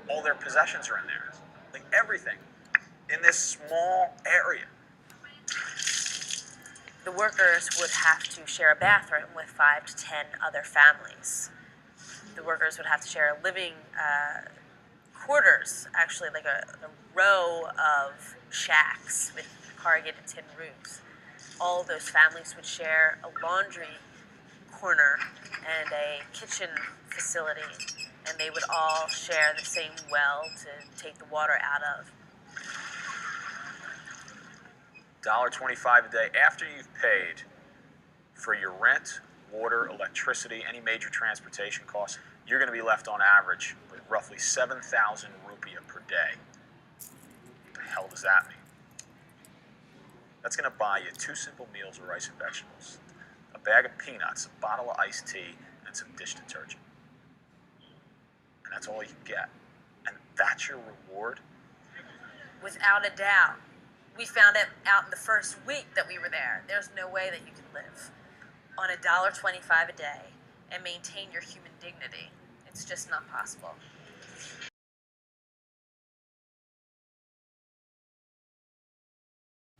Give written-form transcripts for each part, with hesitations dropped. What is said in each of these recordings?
All their possessions are in there. Like everything in this small area. The workers would have to share a bathroom with 5 to 10 other families. The workers would have to share living quarters, actually like a row of shacks with corrugated tin roofs. All of those families would share a laundry corner and a kitchen facility, and they would all share the same well to take the water out of. $1.25 a day after you've paid for your rent, water, electricity, any major transportation costs, you're going to be left on average with roughly 7,000 rupiah per day. What the hell does that mean? That's going to buy you 2 simple meals of rice and vegetables, a bag of peanuts, a bottle of iced tea, and some dish detergent. And that's all you can get. And that's your reward? Without a doubt. We found it out in the first week that we were there. There's no way that you can live on $1.25 a day and maintain your human dignity. It's just not possible.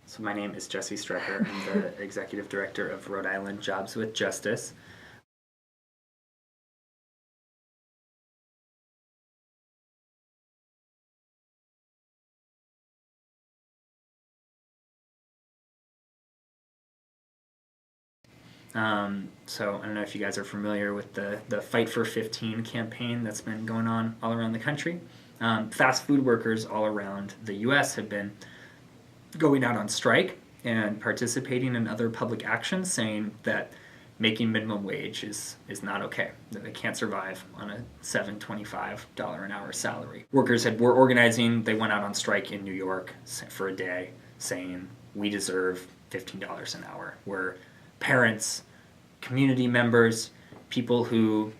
So my name is Jesse Strecker. I'm the Executive Director of Rhode Island Jobs with Justice. So I don't know if you guys are familiar with the Fight for 15 campaign that's been going on all around the country. Fast food workers all around the U.S. have been going out on strike and participating in other public actions saying that making minimum wage is not okay, that they can't survive on a $7.25 an hour salary. Workers were organizing, they went out on strike in New York for a day saying we deserve $15 an hour. Where parents, community members, people who,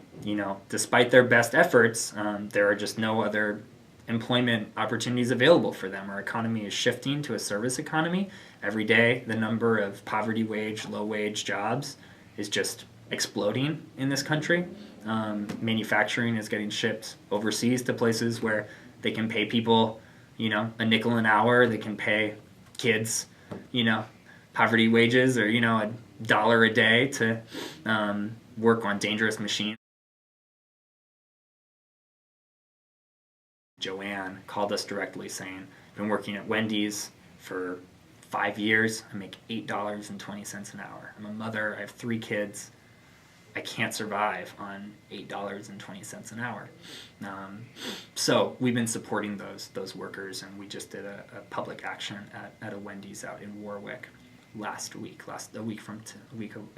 despite their best efforts, there are just no other employment opportunities available for them. Our economy is shifting to a service economy. Every day, the number of poverty wage, low wage jobs is just exploding in this country. Manufacturing is getting shipped overseas to places where they can pay people, a nickel an hour. They can pay kids, poverty wages or, $1 a day to work on dangerous machines. Joanne called us directly saying, I've been working at Wendy's for 5 years. I make $8.20 an hour. I'm a mother. I have 3 kids. I can't survive on $8.20 an hour. So we've been supporting those workers, and we just did a public action at a Wendy's out in Warwick a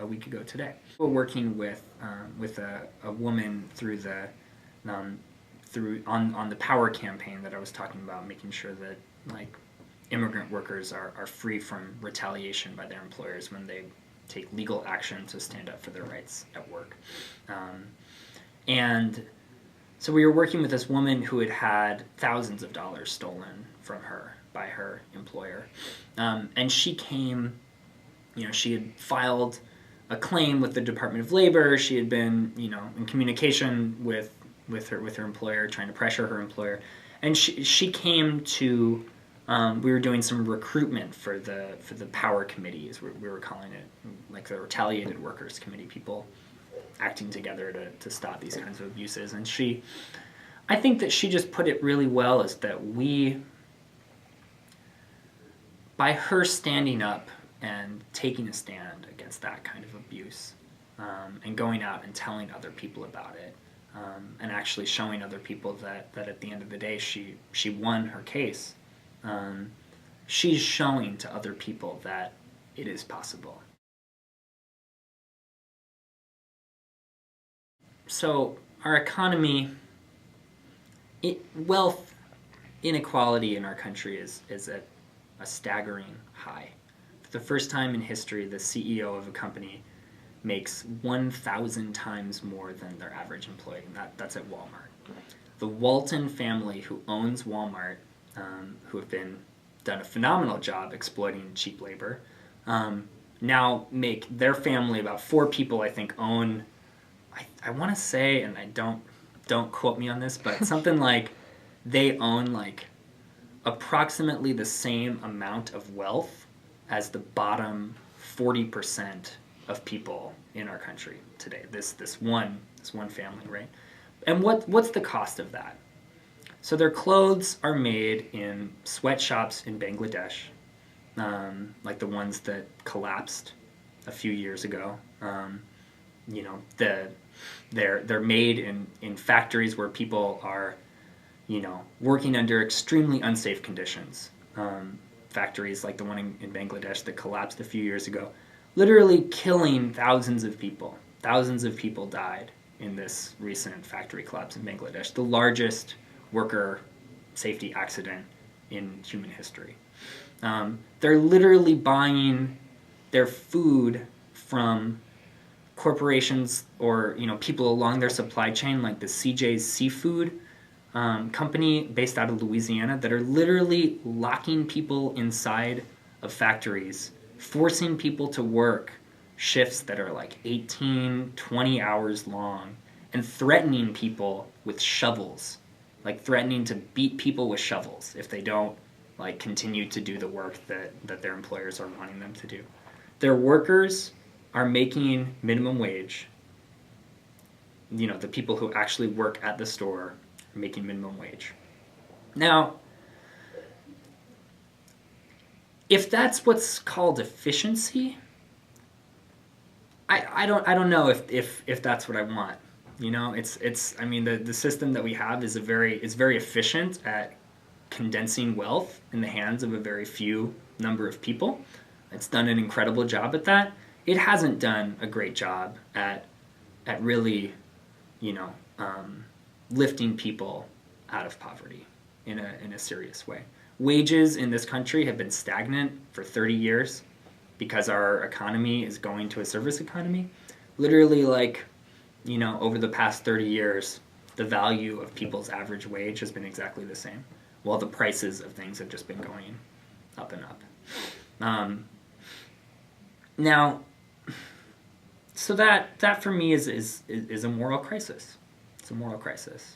week ago today. We're working with a woman through on the power campaign that I was talking about, making sure that immigrant workers are free from retaliation by their employers when they take legal action to stand up for their rights at work. And so we were working with this woman who had thousands of dollars stolen from her by her employer. And she came, she had filed a claim with the Department of Labor. She had been, in communication with her employer, trying to pressure her employer. And she came to, we were doing some recruitment for the power committees. We were calling it like the retaliated workers committee, people acting together to stop these kinds of abuses. And I think that she just put it really well, is that by her standing up and taking a stand against that kind of abuse, and going out and telling other people about it, and actually showing other people that at the end of the day she won her case, she's showing to other people that it is possible. So our economy, wealth inequality in our country is at a staggering high. For the first time in history, the CEO of a company makes 1,000 times more than their average employee, and that's at Walmart. The Walton family, who owns Walmart, who have done a phenomenal job exploiting cheap labor, now make their family, about 4 people I think, own, I want to say, and I don't quote me on this, but something like they own like approximately the same amount of wealth as the bottom 40% of people in our country today. This one family, right? And what's the cost of that? So their clothes are made in sweatshops in Bangladesh, like the ones that collapsed a few years ago. You know, they're made in factories where people are, you know, working under extremely unsafe conditions. Factories like the one in Bangladesh that collapsed a few years ago, literally killing thousands of people. Thousands of people died in this recent factory collapse in Bangladesh, the largest worker safety accident in human history. They're literally buying their food from corporations or, you know, people along their supply chain, like the CJ's Seafood company based out of Louisiana, that are literally locking people inside of factories, forcing people to work shifts that are like 18, 20 hours long, and threatening people with shovels, like threatening to beat people with shovels if they don't like continue to do the work that their employers are wanting them to do. Their workers are making minimum wage. You know, the people who actually work at the store are making minimum wage. Now, if that's what's called efficiency, I don't know if that's what I want. You know, it's I mean the system that we have is very efficient at condensing wealth in the hands of a very few number of people. It's done an incredible job at that. It hasn't done a great job at really, you know, lifting people out of poverty in a serious way. Wages in this country have been stagnant for 30 years because our economy is going to a service economy. Literally, like, you know, over the past 30 years, the value of people's average wage has been exactly the same, while the prices of things have just been going up and up. Now, so that for me is a moral crisis. It's a moral crisis.